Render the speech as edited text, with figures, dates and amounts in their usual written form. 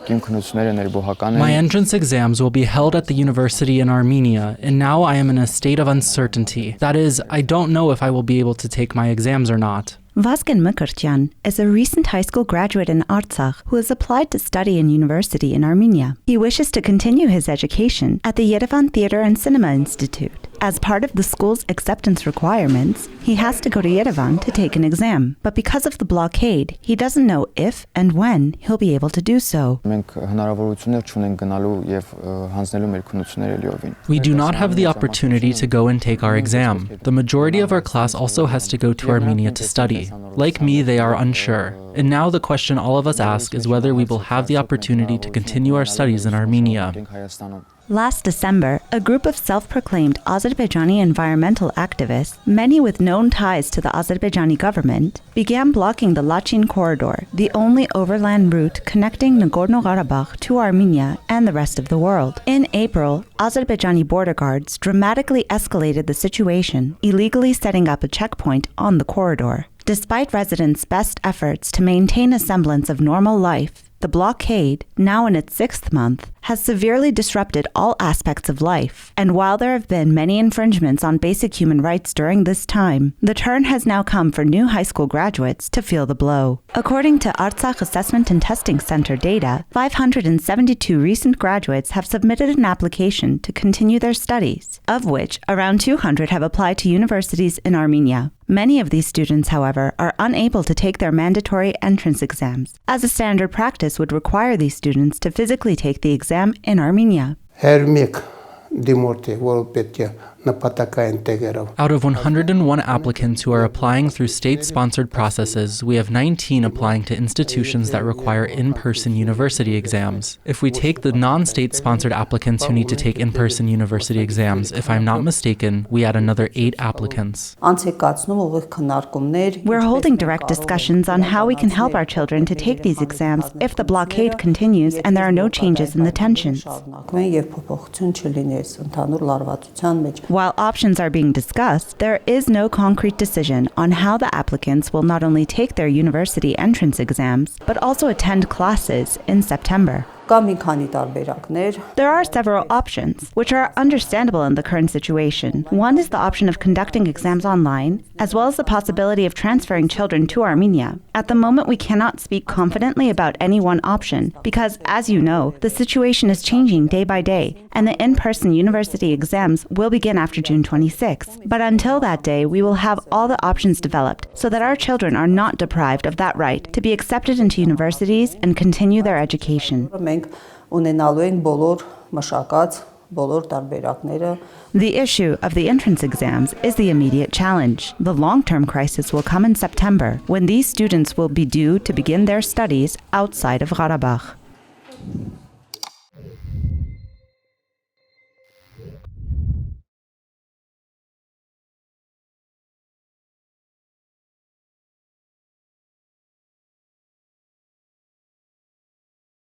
My entrance exams will be held at the university in Armenia, and now I am in a state of uncertainty. That is, I don't know if I will be able to take my exams or not. Vazgen Mukhertyan is a recent high school graduate in Artsakh who has applied to study in university in Armenia. He wishes to continue his education at the Yerevan Theatre and Cinema Institute. As part of the school's acceptance requirements, he has to go to Yerevan to take an exam. But because of the blockade, he doesn't know if and when he'll be able to do so. We do not have the opportunity to go and take our exam. The majority of our class also has to go to Armenia to study. Like me, they are unsure. And now the question all of us ask is whether we will have the opportunity to continue our studies in Armenia. Last December, a group of self-proclaimed Azerbaijani environmental activists, many with known ties to the Azerbaijani government, began blocking the Lachin corridor, the only overland route connecting Nagorno-Karabakh to Armenia and the rest of the world. In April, Azerbaijani border guards dramatically escalated the situation, illegally setting up a checkpoint on the corridor. Despite residents' best efforts to maintain a semblance of normal life, the blockade, now in its 6th month, has severely disrupted all aspects of life. And while there have been many infringements on basic human rights during this time, the turn has now come for new high school graduates to feel the blow. According to Artsakh Assessment and Testing Center data, 572 recent graduates have submitted an application to continue their studies, of which around 200 have applied to universities in Armenia. Many of these students, however, are unable to take their mandatory entrance exams, as a standard practice would require these students to physically take the exam in Armenia. Out of 101 applicants who are applying through state-sponsored processes, we have 19 applying to institutions that require in-person university exams. If we take the non-state-sponsored applicants who need to take in-person university exams, if I'm not mistaken, we add another 8 applicants. We're holding direct discussions on how we can help our children to take these exams if the blockade continues and there are no changes in the tensions. While options are being discussed, there is no concrete decision on how the applicants will not only take their university entrance exams, but also attend classes in September. There are several options, which are understandable in the current situation. One is the option of conducting exams online, as well as the possibility of transferring children to Armenia. At the moment, we cannot speak confidently about any one option, because, as you know, the situation is changing day by day, and the in-person university exams will begin after June 26. But until that day, we will have all the options developed, so that our children are not deprived of that right to be accepted into universities and continue their education. The issue of the entrance exams is the immediate challenge. The long-term crisis will come in September, when these students will be due to begin their studies outside of Karabakh.